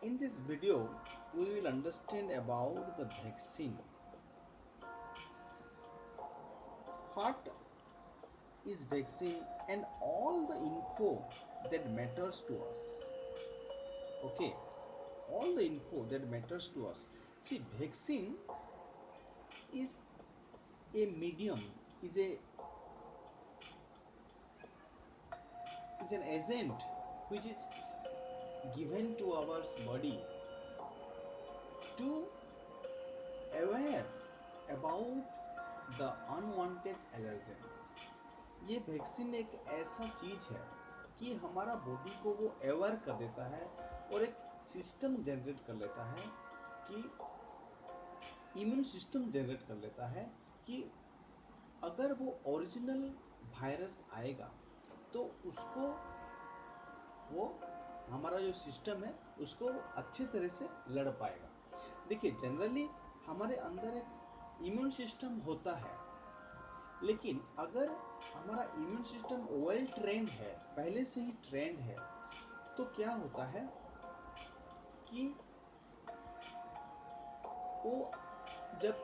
In this video, we will understand about the vaccine. What is vaccine and all the info that matters to us. Okay, all the info that matters to us. See, vaccine is a medium, is a is an agent which is given to our body to aware about the unwanted allergens. ये vaccine एक ऐसा चीज है कि हमारा body को वो aware कर देता है और एक सिस्टम जनरेट कर लेता है कि इम्यून सिस्टम जनरेट कर लेता है कि अगर वो ओरिजिनल वायरस आएगा तो उसको वो हमारा जो सिस्टम है उसको अच्छे तरह से लड़ पाएगा। देखिए, जनरली हमारे अंदर एक इम्यून सिस्टम होता है, लेकिन अगर हमारा इम्यून सिस्टम वेल ट्रेंड है, पहले से ही ट्रेंड है, तो क्या होता है कि वो जब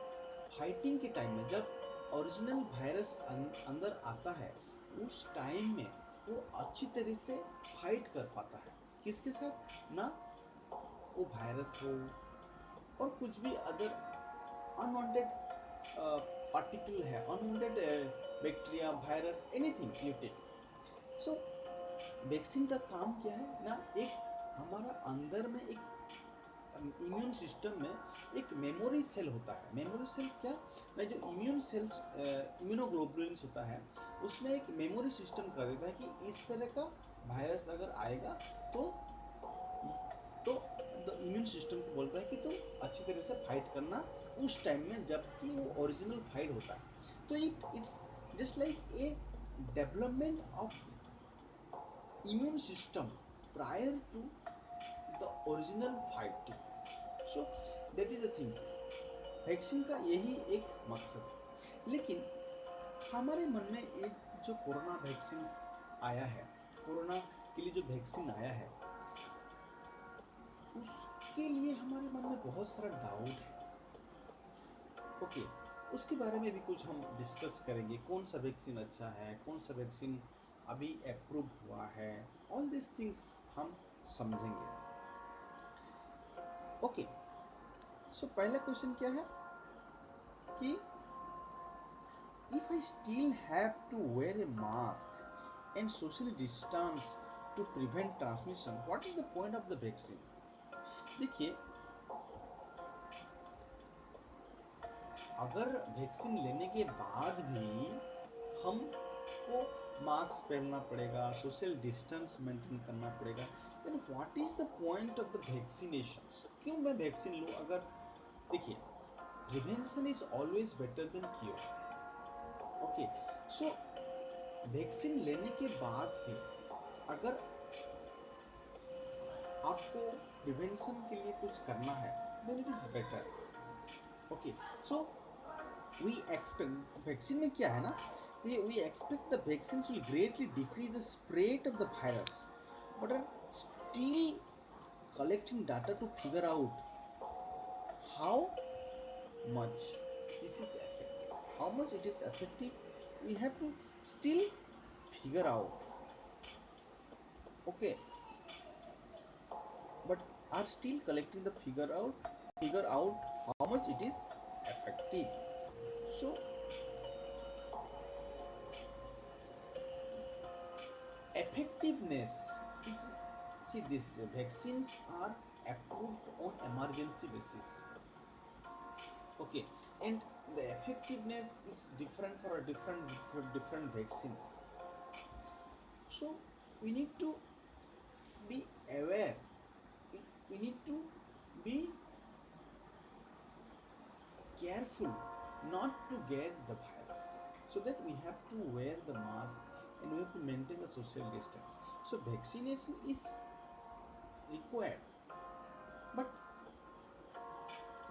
फाइटिंग के टाइम में जब ओरिजिनल वायरस अंदर आता है उस टाइम में वो अच्छी तरह से फाइट कर पाता है। किसके साथ ना, वो वायरस हो और कुछ भी अदर अनवांटेड पार्टिकल है, unwanted bacteria, virus, anything you take. So vaccine का काम क्या है ना, एक हमारा अंदर में एक इम्यून सिस्टम में एक मेमोरी सेल होता है। मेमोरी सेल क्या ना, जो इम्यून सेल्स इम्यूनोग्लोबुलिन्स होता है उसमें एक मेमोरी सिस्टम कर देता है कि इस तरह का वायरस अगर आएगा तो तो इम्यून सिस्टम को बोलता है कि तुम अच्छी तरह से फाइट करना उस टाइम में जबकि वो ओरिजिनल फाइट होता है। तो it's just like a development of immune system prior to the original fighting. So that is the things, vaccine का यही एक मकसद है। लेकिन हमारे मन में ये जो कोरोना वैक्सीन आया है, कोरोना के लिए जो वैक्सीन आया है उसके लिए हमारे मन में बहुत सारा डाउट है। ओके, उसके बारे में भी कुछ हम डिस्कस करेंगे, कौन सा वैक्सीन अच्छा है, कौन सा वैक्सीन अभी अप्रूव हुआ है, ऑल दिस थिंग्स हम समझेंगे। ओके, सो पहला क्वेश्चन क्या है कि if I still have to wear a mask and socially distance to prevent transmission, what is the point of the vaccine? देखिए, अगर वैक्सीन लेने के बाद भी हमको मास्क पहनना पड़ेगा, सोशल डिस्टेंस मेंटेन करना पड़ेगा, then what is the point of the vaccination? क्यों मैं वैक्सीन लूँ? अगर देखिए, prevention is always better than cure. Okay, so vaccine लेने के बाद भी अगर आपको प्रिवेंशन के लिए कुछ करना है then it is better. Okay, so we expect vaccine में क्या है ना, we expect the vaccines will greatly decrease the spread of the virus, but are still collecting data to figure out how much this is effective. How much it is effective, we have to still figure out. Okay, but are still collecting the figure out how much it is effective. So effectiveness is, see, these vaccines are approved on emergency basis. Okay, and the effectiveness is different for different vaccines. So we need to be aware, we need to be careful not to get the virus, so that we have to wear the mask and we have to maintain the social distance. So vaccination is required, but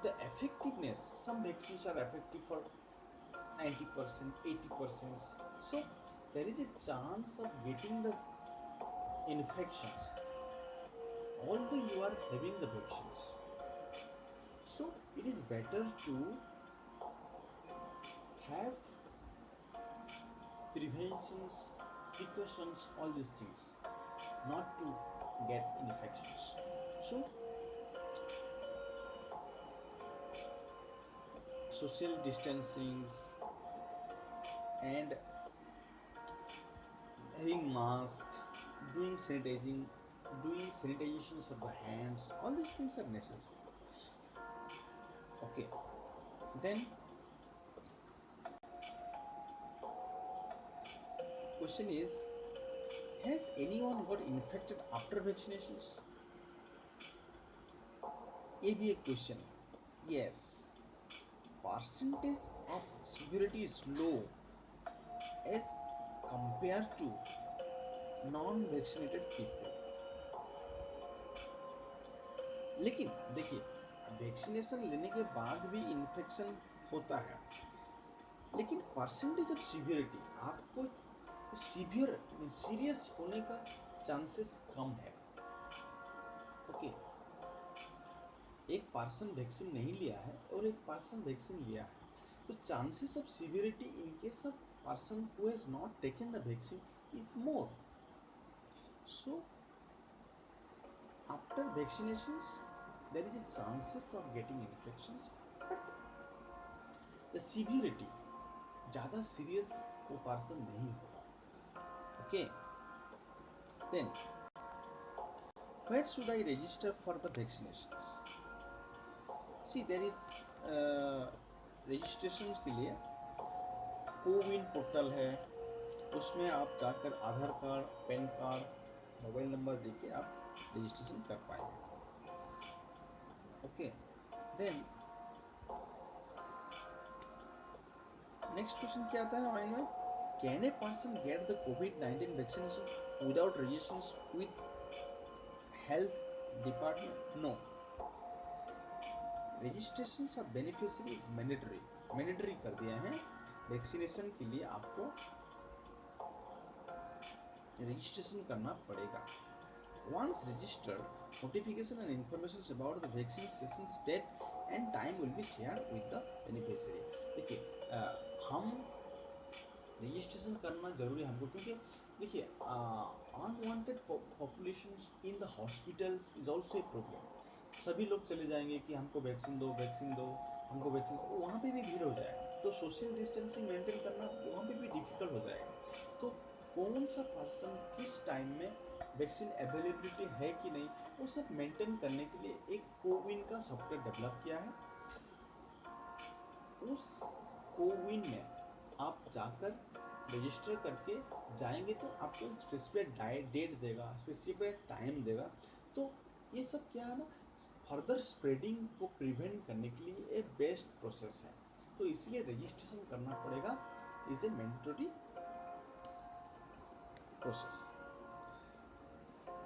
the effectiveness, some vaccines are effective for 90%, 80%. So there is a chance of getting the infections. although you are having the vaccines. So it is better to have preventions, precautions, all these things, not to get infections. So social distancings and having masks, doing sanitizing, doing sanitizations of the hands, all these things are necessary. Okay, then question is, has anyone got infected after vaccinations? ये भी एक question है. Yes, percentage of severity is low as compared to non-vaccinated people. लेकिन देखिए, vaccination लेने के बाद भी इन्फेक्शन होता है, लेकिन परसेंटेज ऑफ सीवियरिटी, आपको सीवियर सीरियस होने का चांसेस कम है. ओके, एक पर्सन वैक्सीन नहीं लिया है और एक पर्सन वैक्सीन लिया है, तो chances of severity in case of person who has not taken the vaccine is more. So after vaccinations there is a chances of getting infections, but the severity ज़्यादा serious वो person नहीं होगा. Okay, then where should I register for the vaccinations? See, there is registrations के लिए CoWIN portal है, उसमें आप जाकर Aadhaar card, PAN card, mobile number देके आप रजिस्ट्रेशन कर पाएंगे. ओके, देन नेक्स्ट क्वेश्चन क्या आता है माइंड में, can a person get the कोविड-19 vaccination without registration with health department? No, registration of beneficiary is mandatory कर दिया है. वैक्सीनेशन के लिए आपको रजिस्ट्रेशन करना पड़ेगा. Once registered, notification and information about the vaccine sessions date and time will be shared with the beneficiary. देखिए, हम रजिस्ट्रेशन करना जरूरी है हमको, क्योंकि देखिए unwanted population in the hospitals is also a problem. सभी लोग चले जाएंगे कि हमको वैक्सीन दो, वैक्सीन दो, हमको वैक्सीन, वहाँ पे भी भीड़ हो जाएगा, तो सोशल डिस्टेंसिंग मेंटेन करना वहाँ पे भी डिफिकल्ट हो जाएगा. तो कौन सा पर्सन किस टाइम में वैक्सीन अवेलेबिलिटी है कि नहीं, वो सब मेंटेन करने के लिए एक कोविन का सॉफ्टवेयर डेवलप किया है. उस कोविन में आप जाकर रजिस्टर करके जाएंगे तो आपको स्पेसिफिक डेट देगा, स्पेसिफिक टाइम देगा. तो ये सब क्या है ना, फर्दर स्प्रेडिंग को प्रिवेंट करने के लिए एक बेस्ट प्रोसेस है. तो इसलिए रजिस्ट्रेशन करना पड़ेगा, is a mandatory process.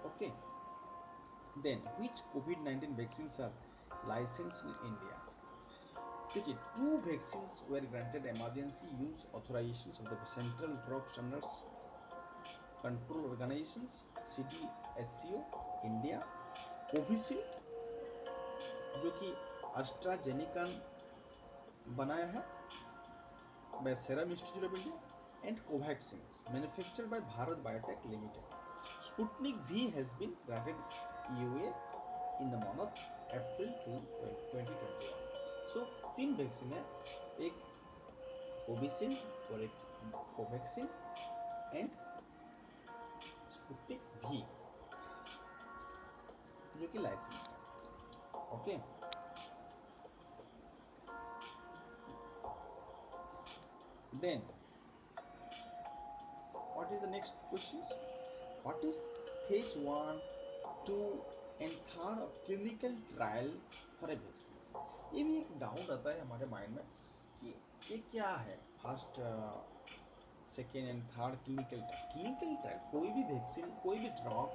Okay, then which COVID-19 vaccines are licensed in India? देखिए, 2 vaccines were granted emergency use authorizations of the Central Drug Standards Control Organizations CDSCO India. Covishield जो कि AstraZeneca बनाया है by Serum Institute of India, and Covaxin manufactured by Bharat Biotech Limited. Sputnik V has been granted EUA in the month of April 2021. So 3 vaccine है, एक Covishield और एक Covaxin and Sputnik V जो कि लाइसेंस्ड है. Okay, then what is the next questions? What is phase 1, 2 and 3 of clinical trial for a vaccine? ये भी एक डाउट आता है हमारे माइंड में कि ये क्या है first, second and third clinical trial. Clinical trial, कोई भी वैक्सीन, कोई भी ड्रग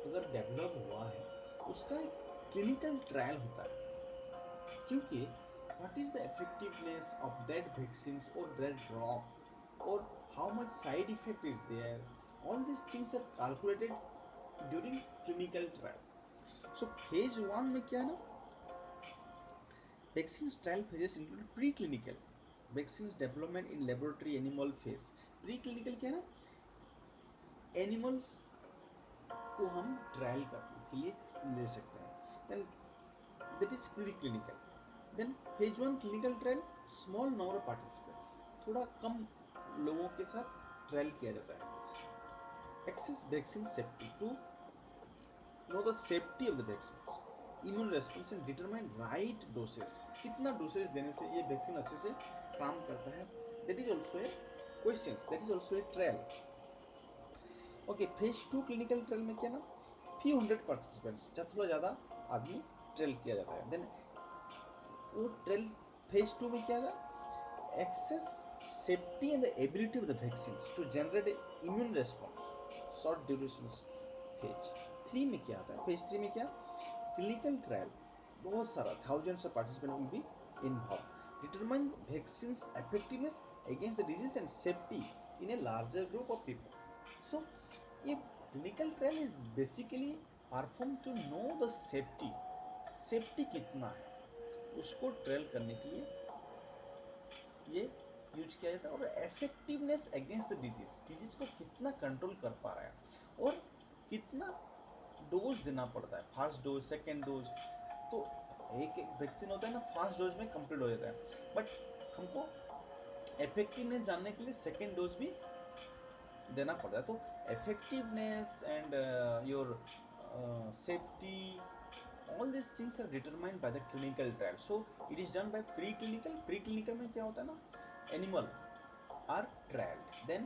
अगर डेवलप हुआ है उसका एक क्लिनिकल ट्रायल होता है, क्योंकि what is the effectiveness of that vaccines or that drug or how much side effect is there, all these things are calculated during clinical trial. So phase 1 में क्या है ना, vaccine trial phases include pre clinical, vaccine development in laboratory animal phase. Pre clinical क्या है ना, animals को हम trial करने के लिए ले सकते हैं, then that is pre clinical. Then phase 1 clinical trial, small number of participants, थोड़ा कम लोगों के साथ ट्रायल किया जाता है। Assess vaccine safety, to know the safety of the vaccine, immune response and determine right dosage, कितना डोसेज देने से ये वैक्सीन अच्छे से काम करता है, that is also a question, that is also a trial. Okay, phase 2 clinical trial में क्या ना, फ्यू हंड्रेड पार्टिसिपेंट्स, थोड़ा ज़्यादा आदमी ट्रायल किया जाता है। देन वो ट्रायल फेज 2 में क्या था, assess safety and the ability of the vaccine to generate immune response, short duration. Phase 3 में क्या आता है, फेज 3 में क्या, क्लिनिकल ट्रायल, बहुत सारा thousands of participant will be involve, determine vaccine effectiveness against the disease and safety in a larger group of people. So ये clinical trial is basically perform to know the safety, safety कितना है उसको trial करने के लिए ये use किया जाता है, और effectiveness against the disease, disease को कितना कंट्रोल कर पा रहा है और कितना डोज देना पड़ता है, फर्स्ट डोज सेकेंड डोज। तो एक वैक्सीन होता है ना, फर्स्ट डोज में कंप्लीट हो जाता है, बट हमको इफेक्टिवनेस जानने के लिए सेकेंड डोज भी देना पड़ता है। तो effectiveness and your safety, all these things are determined by the clinical trial. So it is done by preclinical. Preclinical में क्या होता है ना, animal are trialed, then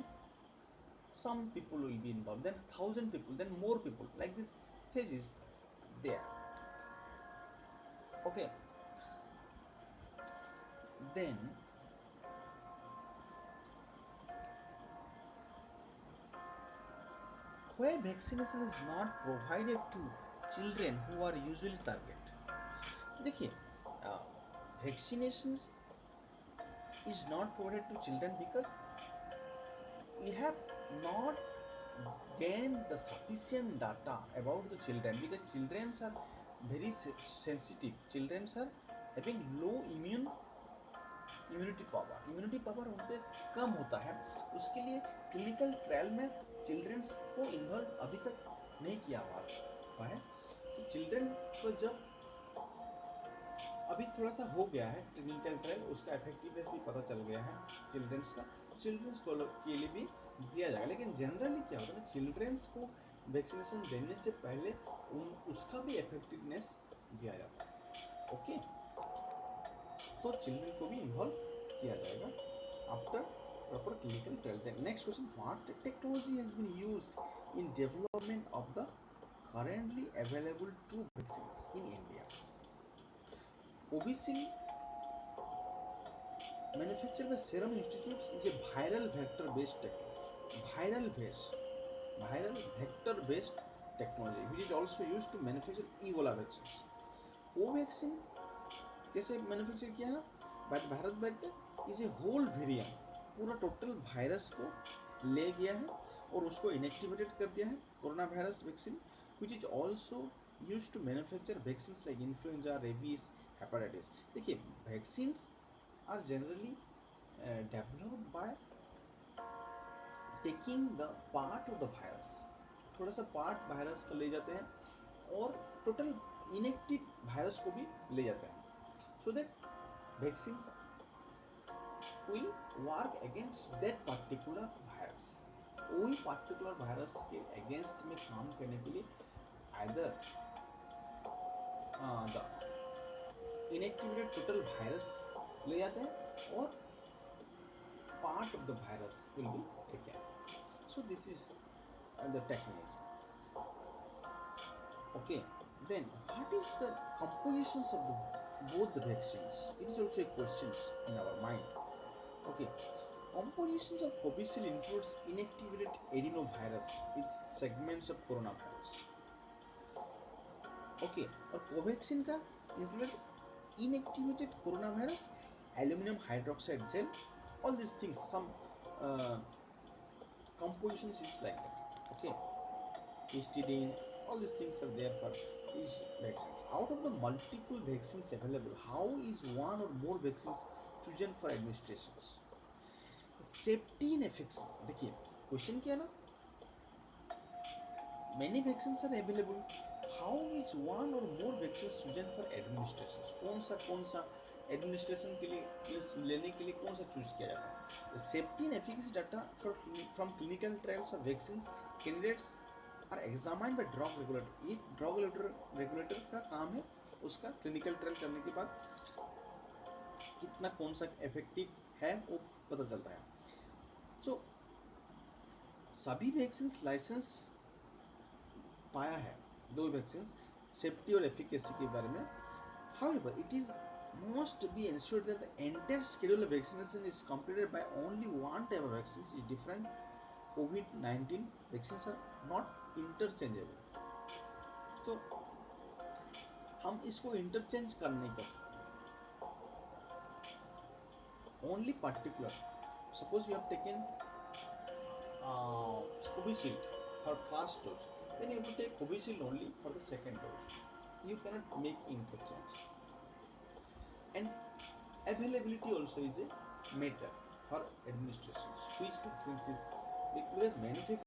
some people will be involved, then 1,000 people, then more people, like this phase is there. Okay, then why vaccination is not provided to children who are usually target। देखिए, vaccinations is not provided to children because we have not gained the sufficient data about the children, because children are very sensitive, children are having low immunity power उन पे कम होता है, उसके लिए clinical trial में children's को involve अभी तक नहीं किया हुआ है। तो चिल्ड्रन को जब अभी थोड़ा सा हो गया है क्लिनिकल ट्रायल, उसका इफेक्टिवनेस भी पता चल गया है चिल्ड्रंस का, चिल्ड्रंस को के लिए भी दिया जाएगा। लेकिन जनरली क्या होता है ना, चिल्ड्रंस को वैक्सीनेशन देने से पहले उसका भी इफेक्टिवनेस दिया जाता है। ओके, तो चिल्ड्रन को भी इन्वॉल्व किया जाएगा after proper clinical trial. Next question, what technology has been used in development of the currently available two vaccines in India? Covishield manufactured by Serum Institute is a viral vector based technology. Viral vector based technology which is also used to manufacture Ebola vaccines. Covaxin कैसे manufacture किया ना, but Bharat Biotech is a whole variant, पूरा total virus को ले गया है और उसको इनएक्टिवेटेड कर दिया है, corona virus vaccine, which is also use to manufacture vaccine like influenza, rabies, hepatitis. देखिए, vaccines are generally developed by taking the part of the virus, थोड़ा सा पार्ट वायरस का ले जाते हैं और टोटल इनएक्टिव वायरस को भी ले जाते हैं, so that vaccines will work against that particular virus। वही particular virus के against में काम करने के लिए either the inactivated total virus ले जाते हैं और part of the virus will be taken। So this is the technology। Okay, then what is the compositions of both the vaccines? It is also a question in our mind। Okay, compositions of Covishield includes inactivated adenovirus with segments of coronavirus। Okay, और Covaxin का included inactivated coronavirus, aluminum hydroxide gel, all these things, some compositions is like that। Okay, histidine, All these things are there for these vaccines. Out of the multiple vaccines available, how is one or more vaccines chosen for administrations? Safety in efficacy, देखिए question क्या है ना, many vaccines are available, how is one or more vaccines chosen for administration? कौन सा administration के लिए लेने के लिए कौन सा चूज किया जाता है? Safety and efficacy data from clinical trials of vaccines candidates are examined by drug regulator. ये ड्रग रेगुलेटर का काम है, उसका क्लिनिकल ट्रायल करने के बाद कितना कौन सा इफेक्टिव है वो पता चलता है। सो सभी वैक्सीन लाइसेंस पाया है, दो वैक्सीन सेफ्टी और एफिकेसी के बारे में। However, it is must be ensured that the entire schedule of vaccination is completed by only one type of vaccines is different. COVID-19 vaccines are not interchangeable. तो हम इसको इंटरचेंज कर नहीं कर सकते। Only particular. Suppose you have taken Covishield for first dose, then you have to take Covishield only for the second dose. You cannot make interchange. And availability also is a matter for administrations. Which vaccines is, because manufacturing